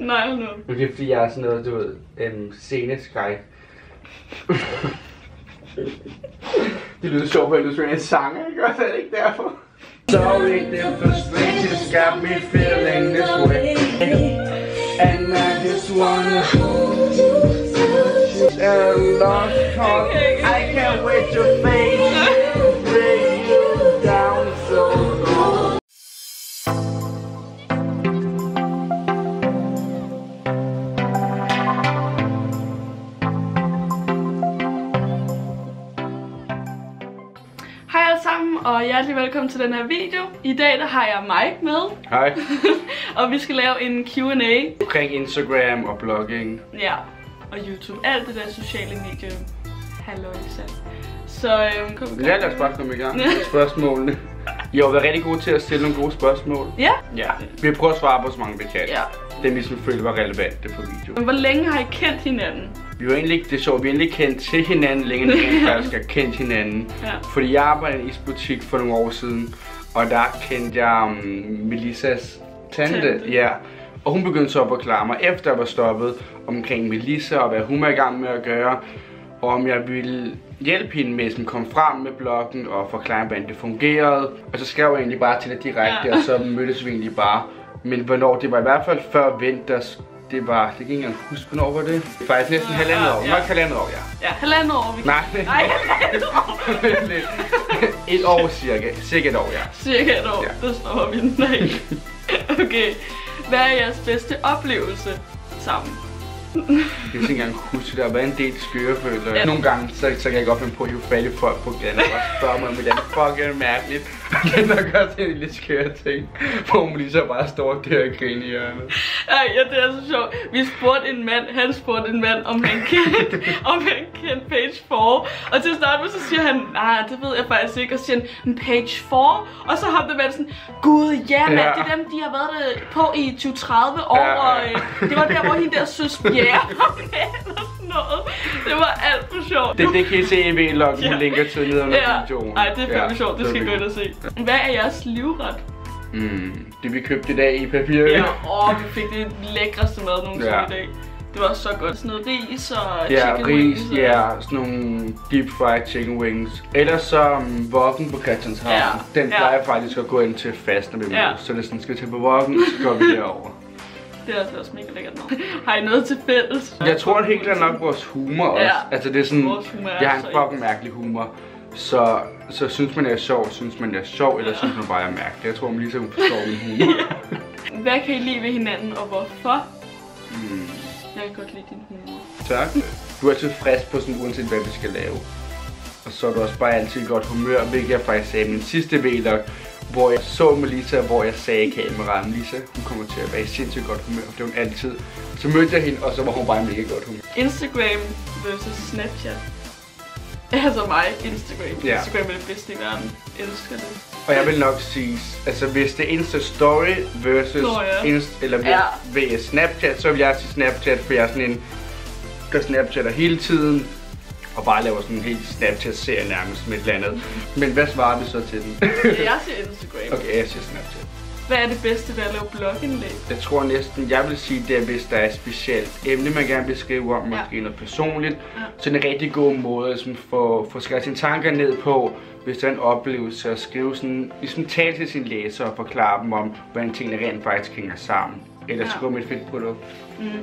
Nej, nu. Det er fordi jeg er sådan noget, du ved, sceneskræk. Det lyder sjovt, for jeg lyder en sang, ikke? Og så er det ikke derfor. Sorry, the frustrations got me feeling this way. And I just wanna lost cause I can't wait to face break you down so long. Hej alle sammen, og hjertelig velkommen til den her video. I dag der har jeg Mike med. Hej. Og vi skal lave en Q&A. Omkring Instagram og blogging. Ja, og YouTube. Alt det der sociale medie. Halløjsa. Så kom vi. Lad os bare komme i gang med spørgsmålene. I har været rigtig gode til at stille nogle gode spørgsmål. Ja. Ja. Vi har prøvet at svare på så mange vi kan. Ja. Dem vi sådan følte var relevante på video. Men hvor længe har I kendt hinanden? Vi var egentlig ikke, det er sjovt, vi har egentlig kendt til hinanden længe, end vi faktisk har kendt hinanden. Ja. Fordi jeg arbejdede i en isbutik for nogle år siden, og der kendte jeg Melissas tante. Ja. Og hun begyndte så at forklare mig, efter jeg var stoppet, omkring Melissa og hvad hun var i gang med at gøre. Og om jeg ville hjælpe hende med at komme frem med bloggen og forklare, hvordan det fungerede. Og så skrev jeg egentlig bare til det direkte, og så mødtes vi egentlig bare. Men hvornår, det var i hvert fald før vinters. Det kan jeg ikke engang huske, hvornår var det? Faktisk næsten halvandet år. Nok halvandet år, ja. Ja, halvandet år. Nej, halvandet år. Et år cirka. Cirka et år, ja. Cirka et år, ja. Det står vi den af. Okay, hvad er jeres bedste oplevelse sammen? Jeg kan ikke engang huske, der har været en del skøreføler. Ja. Nogle gange, så kan jeg godt finde på at hive fat i folk på gaden og spørge mig, om det er fucking mærkeligt. Det er nok også en lille skøre ting, hvor Melissa bare står der og griner i hjørnet. Ja, det er så sjovt. Vi spurgte en mand, han spurgte en mand, om han kendte page 4. Og til at starte med, så siger han, nej, det ved jeg faktisk ikke. Og så siger han, page 4. Og så har det været sådan, gud, ja, mand, det er dem, de har været på i 20-30 år. Ja. Og det var der, hvor hende der søs det var alt for sjovt. Det kan I se i vloggen, hun linker til nede under videoen. Ej, det er fandme sjovt, det skal I gå ind og se. Hvad er jeres livret? Det vi købte i dag i papir. Ja, vi fik det lækreste mad nogensinde i dag. Det var så godt. Sådan noget ris og chicken wings. Ja, sådan nogle deep fried chicken wings. Ellers så Wok'en på Christianshavn. Ja. Den plejer faktisk at gå ind til fast, når vi mødes. Så det sådan, skal til på Wok'en, så går vi derover. Det er altså også mega lækkert noget. Har I noget til fælles? Jeg tror helt klart nok vores humor også. Altså det er sådan, jeg har en fucking mærkelig humor. Så synes man er sjov, synes man er sjov, eller synes man bare er mærkelig. Jeg tror, man lige så forstår min humor. Hvad kan I lide ved hinanden, og hvorfor? Jeg kan godt lide din humor. Tak. Du er altid frisk på sådan, uanset hvad vi skal lave. Og så er du også bare altid i godt humør, hvilket jeg faktisk sagde i min sidste vlog, hvor jeg så Melissa, hvor jeg sagde i kameraet, Melissa, hun kommer til at være i sindssygt godt humør, det var hun altid. Så mødte jeg hende, og så var hun bare i mega godt humør. Instagram versus Snapchat. Altså mig, Instagram. Ja. Instagram er det bedste i verden. Jeg elsker det. Og jeg vil nok sige, altså hvis det er Insta Story versus via Snapchat, så vil jeg sige Snapchat, for jeg er sådan en, der Snapchatter hele tiden. Og bare laver sådan en helt Snapchat-serie nærmest med et eller andet. Men hvad svarer vi så til den? Jeg siger Instagram. Okay, jeg siger Snapchat. Hvad er det bedste ved at lave blogindlæg? Jeg tror næsten, jeg vil sige, det er, hvis der er et specielt emne, man gerne vil skrive om, måske noget personligt. Så det er en rigtig god måde at få skrevet sine tanker ned på, hvis der er en oplevelse at skrive sådan, ligesom tale til sine læsere og forklare dem om, hvordan tingene rent faktisk hænger sammen. Ellers så går med et fedt produkt.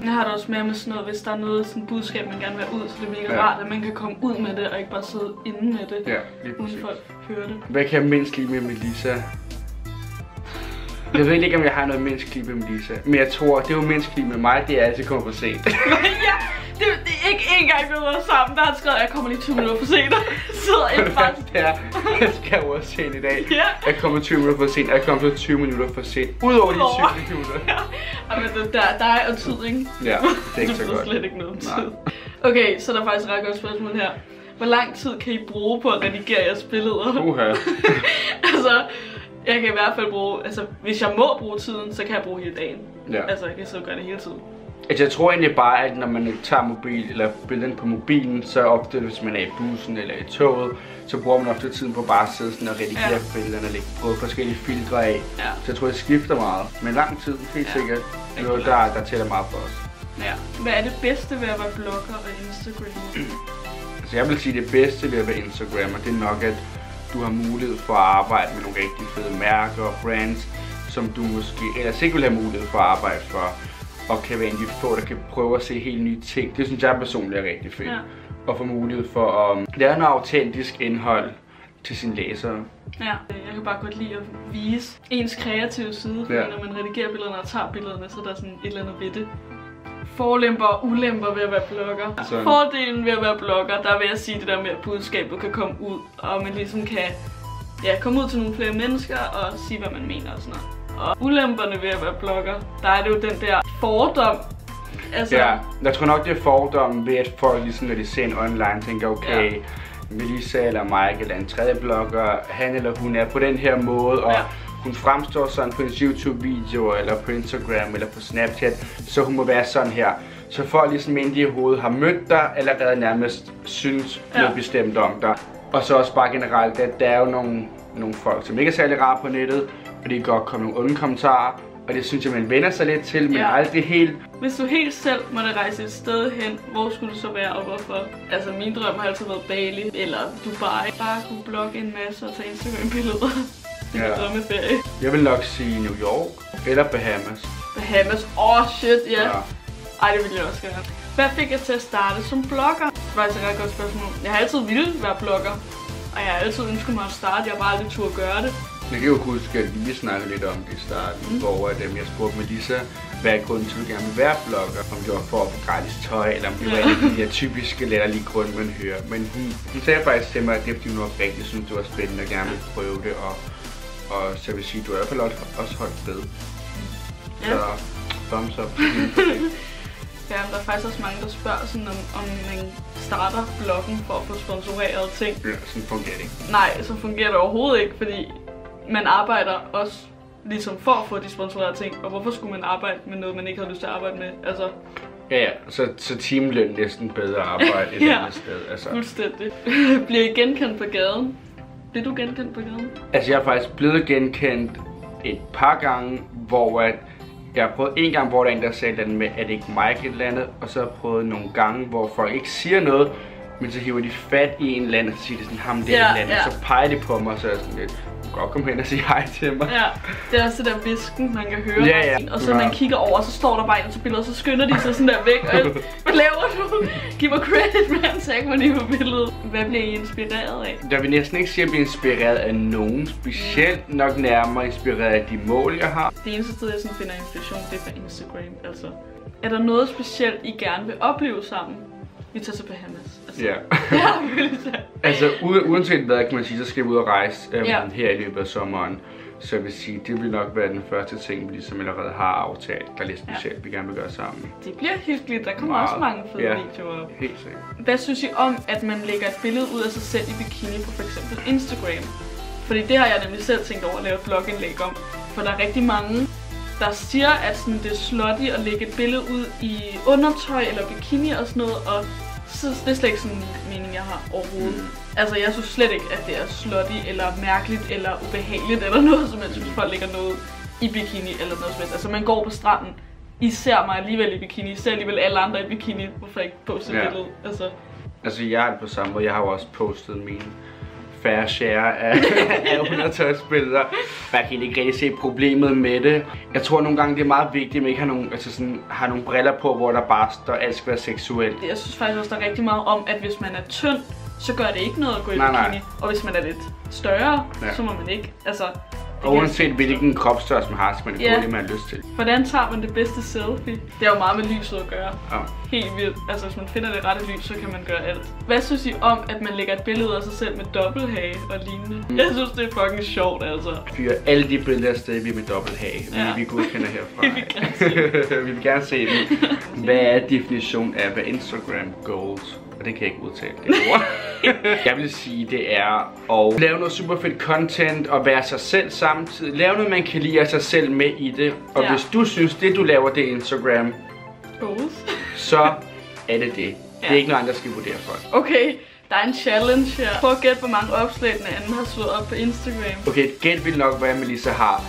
Jeg har det også med sådan noget, hvis der er noget sådan budskab, man gerne vil have ud, så det er virkelig rart, at man kan komme ud med det, og ikke bare sidde inde med det, uden folk hører det. Hvad kan jeg mindst lide med Melissa? Jeg ved ikke, om jeg har noget menneskeligt med Melissa, men jeg tror, det er jo menneskeligt med mig, det er altid kommer for sent. Det er ikke engang vi har været sammen, der har skrevet, at jeg kommer lige 20 minutter for sent. Sidder inde faktisk. Jeg skal jo også sent i dag. Jeg kommer 20 minutter for sent, og jeg kommer 20 minutter for sent. Udover de 20 minutter. Men der er jo tid, ikke? Ja, det er ikke så godt. Du får slet ikke noget tid. Okay, så der er faktisk et ret godt spørgsmål her. Hvor lang tid kan I bruge på at redigere jeres billeder? Altså, jeg kan i hvert fald bruge, altså hvis jeg må bruge tiden, så kan jeg bruge hele dagen. Altså jeg kan så gøre det hele tiden. Altså jeg tror egentlig bare, at når man tager mobil eller billederne på mobilen, så ofte hvis man er i bussen eller i toget, så bruger man ofte tiden på bare at sidde sådan og redigere billederne og lægge på forskellige filtre af. Ja. Så jeg tror, det skifter meget. Men lang tid, helt sikkert. Det er noget, der tæller meget for os. Ja. Hvad er det bedste ved at være blogger og Instagram? Altså jeg vil sige, det bedste ved at være Instagrammer, det er nok, at du har mulighed for at arbejde med nogle rigtig fede mærker og brands, som du måske ellers ikke vil have mulighed for at arbejde for. Og kan være en af de få, der kan prøve at se helt nye ting. Det synes jeg personligt er rigtig fedt. Ja. Og få mulighed for at lave noget autentisk indhold til sine læsere. Ja, jeg kan bare godt lide at vise ens kreative side, fordi når man redigerer billederne og tager billederne, så er der sådan et eller andet ved det. Forlemper og ulemper ved at være blogger. Sådan. Fordelen ved at være blogger, der vil jeg sige det der med, at budskabet kan komme ud, og man ligesom kan komme ud til nogle flere mennesker og sige, hvad man mener og sådan noget. Og ulemperne ved at være blogger, der er det jo den der fordom. Altså... Ja, jeg tror nok det er fordom ved at folk ligesom når de ser en online tænker okay, Melissa eller Mike eller en tredje blogger, han eller hun er på den her måde, og hun fremstår sådan på en YouTube-video eller på Instagram eller på Snapchat, så hun må være sådan her. Så folk ligesom inden de i hovedet har mødt dig, allerede nærmest synes noget bestemt om dig. Og så også bare generelt, at der er jo nogle folk, som ikke er særlig rare på nettet, og det kan godt komme nogle onde kommentarer, og det synes jeg, man vender sig lidt til, men aldrig helt. Hvis du helt selv måtte rejse et sted hen, hvor skulle du så være, og hvorfor? Altså, min drøm har altid været Bali, eller Dubai. Bare kunne blogge en masse og tage Instagram-billeder. Det er min drømmeferie. Jeg vil nok sige New York, eller Bahamas. Bahamas? Shit, ja. Ej, det ville jeg også gerne. Hvad fik jeg til at starte som blogger? Det var et ret godt spørgsmål. Jeg har altid ville være blogger, og jeg har altid ønsket mig at starte. Jeg har bare aldrig turde gøre det. Jeg kan jo huske, at vi snakkede lidt om det i starten, hvor jeg spurgte Melissa, hvad er grunden til, at du gerne vil være blogger? Om det var for at få gratis tøj, eller om det var en af de her typiske latterlige grunde, man hører. Men hun sagde faktisk til mig, at det er fordi hun rigtig synes, det var spændende og gerne ville prøve det. Og så vil sige, at du har i hvert fald også holdt ved. Så thumbs up. Ja, der er faktisk også mange, der spørger sådan, om man starter bloggen for at få sponsoreret ting. Ja, sådan fungerer det ikke. Nej, så fungerer det overhovedet ikke, fordi man arbejder også ligesom for at få de sponsorerede ting. Og hvorfor skulle man arbejde med noget, man ikke har lyst til at arbejde med? Altså... Ja, så timeløn næsten bedre arbejde et andet sted. Altså. Fuldstændig. Bliver I genkendt på gaden? Bliver du genkendt på gaden? Altså, jeg er faktisk blevet genkendt et par gange, hvor jeg har prøvet en gang, hvor der er en, der sagde med, at det ikke Mike et eller andet, og så har jeg prøvet nogle gange, hvor folk ikke siger noget, men så hiver de fat i en eller anden, og så siger de sådan, ham det er et eller andet, så peger de på mig, og så er jeg sådan lidt, godt komme hen og sige hej til mig. Ja, det er også det der visken, man kan høre. Og så man kigger over, og så står der bare en, og så billeder, så skynder de sig sådan der væk, og hvad laver du? Giv mig credit, man, tag mig lige på billedet. Hvad bliver I inspireret af? Jeg vil næsten ikke sige, at jeg bliver inspireret af nogen, specielt nok nærmere inspireret af de mål, jeg har. Det eneste sted, jeg sådan finder inspiration, det er på Instagram, altså. Er der noget specielt, I gerne vil opleve sammen? Vi tager til Bahamas. Altså. Ja. Altså uanset hvad, kan man sige, så skal vi ud og rejse her i løbet af sommeren. Så jeg vil sige, det vil nok være den første ting, vi ligesom allerede har aftalt, der er lidt specielt, vi gerne vil gøre sammen. Det bliver hyggeligt, der kommer også mange fede videoer op. Helt sikkert. Hvad synes I om, at man lægger et billede ud af sig selv i bikini på f.eks. Instagram? Fordi det har jeg nemlig selv tænkt over at lave et blogindlæg om. For der er rigtig mange, der siger, at sådan, det er slutty at lægge et billede ud i undertøj eller bikini og sådan noget, og så, det er slet ikke sådan en mening, jeg har overhovedet. Altså, jeg synes slet ikke, at det er slutty eller mærkeligt eller ubehageligt eller noget, som jeg synes, folk lægger noget i bikini eller noget som helst. Altså, man går på stranden, I ser mig alligevel i bikini, I ser alligevel alle andre i bikini, hvorfor ikke poste et billede? Altså, jeg er på samme måde, jeg har jo også postet mine færre share af undertøjsbilleder. Jeg kan ikke rigtig se problemet med det. Jeg tror nogle gange det er meget vigtigt, at man ikke har nogle briller på, hvor der bare står, at alt skal være seksuelt. Jeg synes faktisk også, der er rigtig meget om, at hvis man er tynd, så gør det ikke noget at gå i bikini. Og hvis man er lidt større, så må man ikke. Altså, og uanset hvilken kropstørrelse man har, så man ikke gå det, man har lyst til. Hvordan tager man det bedste selfie? Det er jo meget med lyset at gøre. Helt vildt. Altså hvis man finder det rette lys, så kan man gøre alt. Hvad synes I om, at man lægger et billede af sig selv med dobbelthage og lignende? Jeg synes, det er fucking sjovt, altså. Fyre alle de billeder afsted, vi er med dobbelthage. Vi godkender herfra. Vi vil gerne se dem. Hvad er definitionen af hvad Instagram goals? Og det kan jeg ikke udtale det ord. Jeg vil sige, det er at lave noget super fedt content og være sig selv samtidig. Lave noget, man kan lide af sig selv med i det. Og hvis du synes, det du laver, det er Instagram, pose. så er det det. Det er ikke noget andet, der skal vurdere folk. Okay, der er en challenge her. Prøv at gætte, hvor mange opslag den anden har slået op på Instagram. Okay, gæt vil nok være, at Melissa har.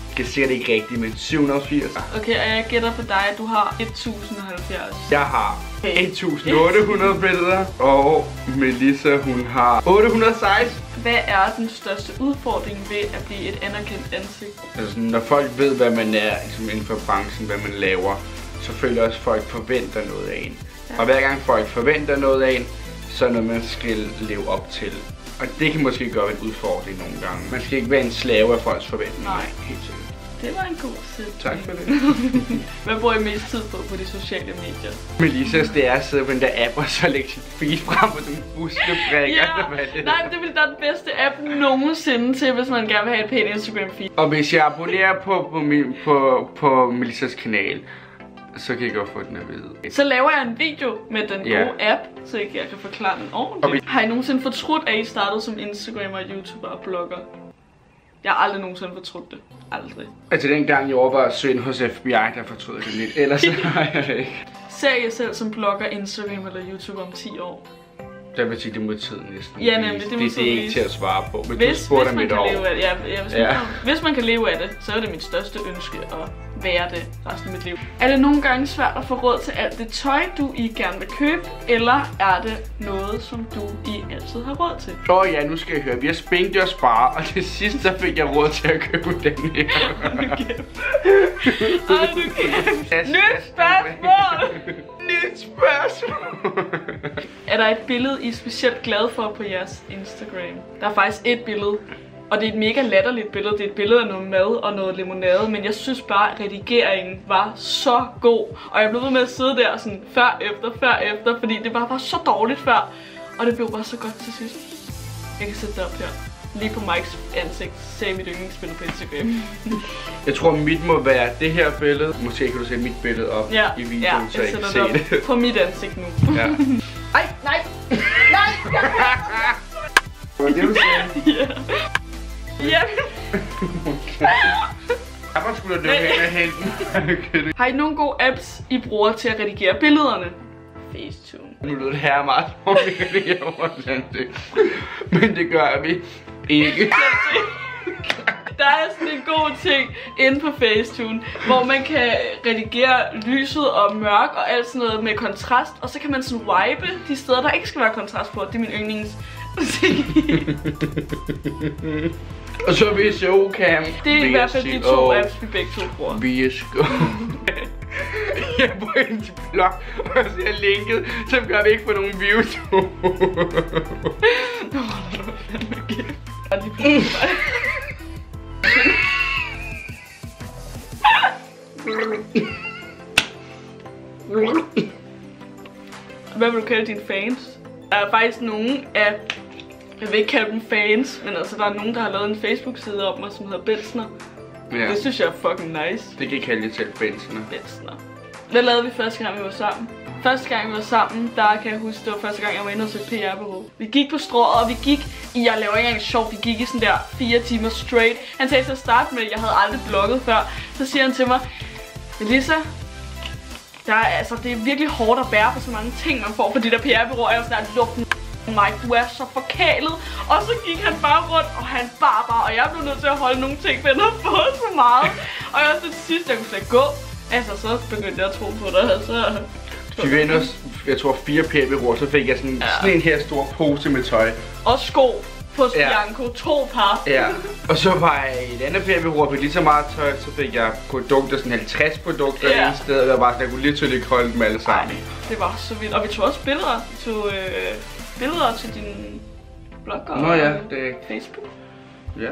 Jeg kan sikkert ikke rigtigt, men 780. Okay, og jeg gætter på dig, at du har 1070. Jeg har 1800 billeder, og Melissa, hun har 816. Hvad er den største udfordring ved at blive et anerkendt ansigt? Altså, når folk ved, hvad man er ligesom inden for branchen, hvad man laver, så føler også, at folk forventer noget af en. Ja. Og hver gang folk forventer noget af en, så er noget, man skal leve op til. Og det kan måske gøre en udfordring nogle gange. Man skal ikke være en slave af folks forventninger. Nej, helt sikkert. Det var en god sætning. Tak for det. Hvad bruger I mest tid på de sociale medier? Melissas, det er at sidde på den der app og så lægge sit feed frem på den buskebrækker. Ja, nej, det ville da den bedste app nogensinde til, hvis man gerne vil have et pænt Instagram feed. Og hvis jeg abonnerer på Melissas kanal, så kan jeg godt få den at vide. Så laver jeg en video med den gode app, så jeg kan forklare den ordentligt. Har I nogensinde fortrudt, at I startede som Instagrammer, YouTuber og blogger? Jeg har aldrig nogensinde fortrudt det. Aldrig. Altså dengang jeg overvejede at søge hos FBI, der fortrød jeg det lidt. Ellers har jeg ikke. Ser jeg selv som blogger, Instagram eller YouTuber om 10 år? Der vil sige, det må tiden næsten. Ja, nemlig. Det er ikke til at svare på. Men hvis man kan leve af det, hvis man kan leve af det, så er det mit største ønske at være det resten af mit liv. Er det nogle gange svært at få råd til alt det tøj, du gerne vil købe, eller er det noget, som du altid har råd til? Ja, nu skal jeg høre. Vi har spændt og sparet, og til sidst så fik jeg råd til at købe den her. Nyt spørgsmål! Nyt spørgsmål! Er der et billede, I er specielt glade for på jeres Instagram? Der er faktisk et billede, og det er et mega latterligt billede. Det er et billede af noget mad og noget limonade, men jeg synes bare, at redigeringen var så god. Og jeg blev ved med at sidde der sådan før efter, fordi det bare var så dårligt før. Og det blev bare så godt til sidst. Jeg kan sætte det op her. Lige på Mikes ansigt sagde mit yndlingsbillede på Instagram. Jeg tror mit må være det her billede. Måske kan du sætte mit billede op i videoen, så jeg kan se det. På mit ansigt nu. Ja. Ej, nej! Hvad var det, du sagde? Ja. Hvor skulle du løbe hen og hente? Har I nogle gode apps, I bruger til at redigere billederne? Facetune. Nu lyder det her meget, hvor vi redigerer vores ansigt. Men det gør vi ikke. Der er sådan en god ting inde på Facetune, hvor man kan redigere lyset og mørk og alt sådan noget med kontrast. Og så kan man sådan wipe de steder, der ikke skal være kontrast på. Det er min yndlings. Og så VSCO-cam. Det er i hvert fald de to apps, vi begge to bruger. VSCO. Jeg bruger en blog, og så er linket, så gør vi ikke få nogen views. Hvad vil du kalde dine fans? Der er faktisk nogen af, jeg vil ikke kalde dem fans, men altså der er nogen, der har lavet en Facebook-side om mig, som hedder Bensner. Ja. Det synes jeg er fucking nice. Det kan jeg kalde jer selv Bensner. Bensner. Hvad lavede vi første gang, vi var sammen? Første gang, vi var sammen, der kan jeg huske, det var første gang, jeg var inde hos et PR-bureau. Vi gik på Strøget, og vi gik i, jeg laver ikke engang sjov, vi gik i sådan der 4 timer straight. Han sagde til at starte med, jeg havde aldrig blogget før. Så siger han til mig, Melissa, det er virkelig hårdt at bære på så mange ting, man får på de der PR-bureauer. Jeg var sådan der, luk Mike, du er så forkælet. Og så gik han bare rundt, og han bare, og jeg blev nødt til at holde nogle ting, for han havde fået så meget. Og jeg var så til sidst, jeg kunne slet ikke gå. Altså, så begyndte jeg at tro på det, så... Så vi endte også, jeg tror 4 PR-bureauer, så fik jeg sådan en her stor pose med tøj. Og sko på Bianco, 2 par. Ja, og så var jeg i et andet PR-bureau, fik lige så meget tøj, så fik jeg produkter, sådan 50 produkter et sted, og der var sådan, jeg kunne literally ikke holde dem alle sammen. Ej, det var så vildt. Og vi tog også billeder. Vi tog billeder til din blog og Facebook. Ja.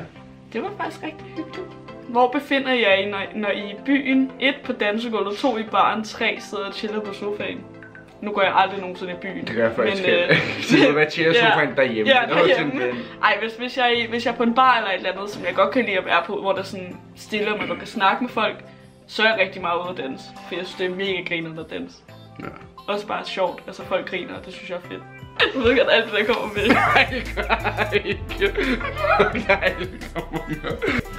Det var faktisk rigtig hyggeligt. Hvor befinder jeg I, når I er i byen? 1 på dansegulvet, 2 i baren, 3 sidder og chiller på sofaen. Nu går jeg aldrig nogensinde i byen. Det gør jeg faktisk ikke. Så du vil chiller sofaen derhjemme. Ja, derhjemme. Ej, hvis jeg er på en bar eller et eller andet, som jeg godt kan lide at være på, hvor der sådan stille, og man godt kan snakke med folk, så er jeg rigtig meget ude at danse. For jeg synes, det er mega grinerende at danse. Ja. Også bare sjovt. Altså folk griner, og det synes jeg er fedt. Jeg ved godt, alt det der kommer med. Nej, det gør jeg ikke. Nej, det kommer med.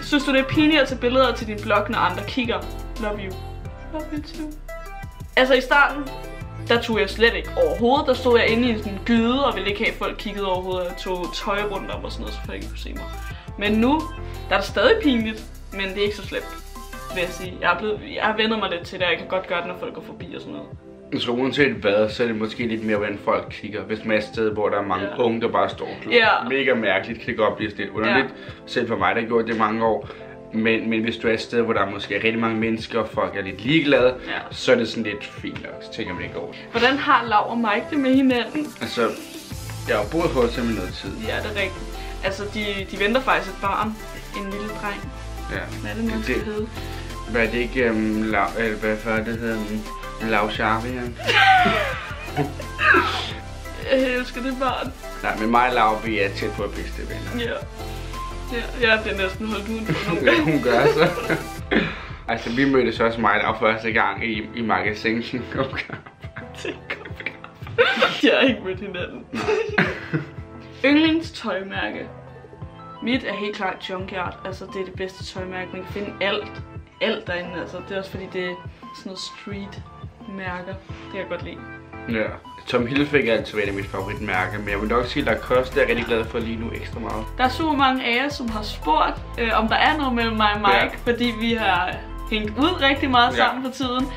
Synes du, det er pinligt at tage billeder til din blog, når andre kigger? Love you. Love you too. Altså i starten, der tog jeg slet ikke overhovedet. Der stod jeg inde i sådan en gyde og ville ikke have, at folk kiggede overhovedet. Jeg tog tøj rundt om og sådan noget, så folk ikke kunne se mig. Men nu, der er det stadig pinligt, men det er ikke så slemt, vil jeg sige. Jeg har vendt mig lidt til det, og jeg kan godt gøre det, når folk går forbi og sådan noget. Så uanset hvad, så er det måske lidt mere, hvordan folk kigger. Hvis man er et sted, hvor der er mange unge, der bare står mega mærkeligt, kan det godt blive lidt underligt. Selv for mig, der har gjort det mange år. Men hvis du er et sted, hvor der måske er rigtig mange mennesker, og folk er lidt ligeglade, så er det sådan lidt fint nok, så tænker man ikke over. Hvordan har Lav og Mike det med hinanden? Altså, jeg har boet på til noget tid. Ja, det er rigtigt. Altså, de venter faktisk et barn. En lille dreng. Ja. Hvad er det nu, skal hedde? Hvad er det ikke, hvad det hedder? Lav Charvian. Jeg elsker det barn. Nej, men mig og Lav, vi er tæt på at bedste venner. Ja. Ja, jeg bliver næsten holdt ud på nogle gange. Hun gør så. Altså, vi mødtes også mig og Lav første gang i magasinet. Jeg har ikke mødt hinanden. Yndlingstøjmærke. Mit er helt klart Junkyard. Altså, det er det bedste tøjmærke. Man kan finde alt derinde. Altså, det er også fordi, det er sådan noget street-mærker. Det kan jeg godt lide. Ja. Tom Hilfiger er altid været af mit favoritmærke, men jeg vil nok sige, at Lacoste er rigtig glad for lige nu ekstra meget. Der er super mange af jer, som har spurgt, om der er noget mellem mig og Mike, fordi vi har hængt ud rigtig meget sammen for tiden.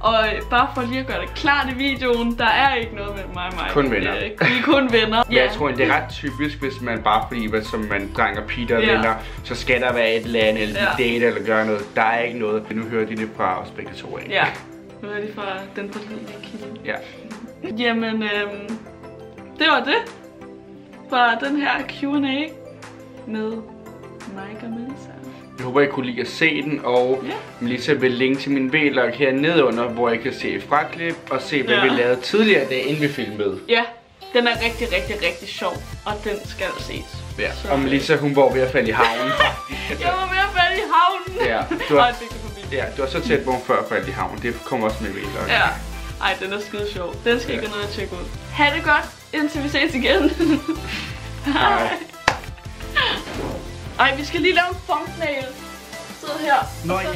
Og bare for lige at gøre det klart i videoen, der er ikke noget mellem mig og Mike. Kun venner. Vi er kun venner. Ja, jeg tror, det er ret typisk, hvis man bare fordi, som man dreng og Peter venner, så skal der være et eller andet, eller date eller gøre noget. Der er ikke noget. Nu hører de det fra os begge to, ikke? Ja, nu hører de fra den forlidende kilde. Ja. Jamen, det var det for den her Q&A med Mike og Melissa. Jeg håber, I kunne lide at se den, og Melissa vil linke til min vlog her nedenunder, hvor I kan se et fraklip og se, hvad vi lavede tidligere dag, inden vi filmede. Ja, den er rigtig sjov, og den skal ses. Ja, så, og Melissa, hun var ved at falde i havnen. Jeg var ved at falde i havnen! Ja, du var så tæt på før at falde i havnen. Det kommer også med vlog. Ja. Ej, den er skide sjov. Den skal ikke have noget at tjekke ud. Ha' det godt, indtil vi ses igen. Hej. Ej, vi skal lige lave en thumbnail. Sid her. Nå ja.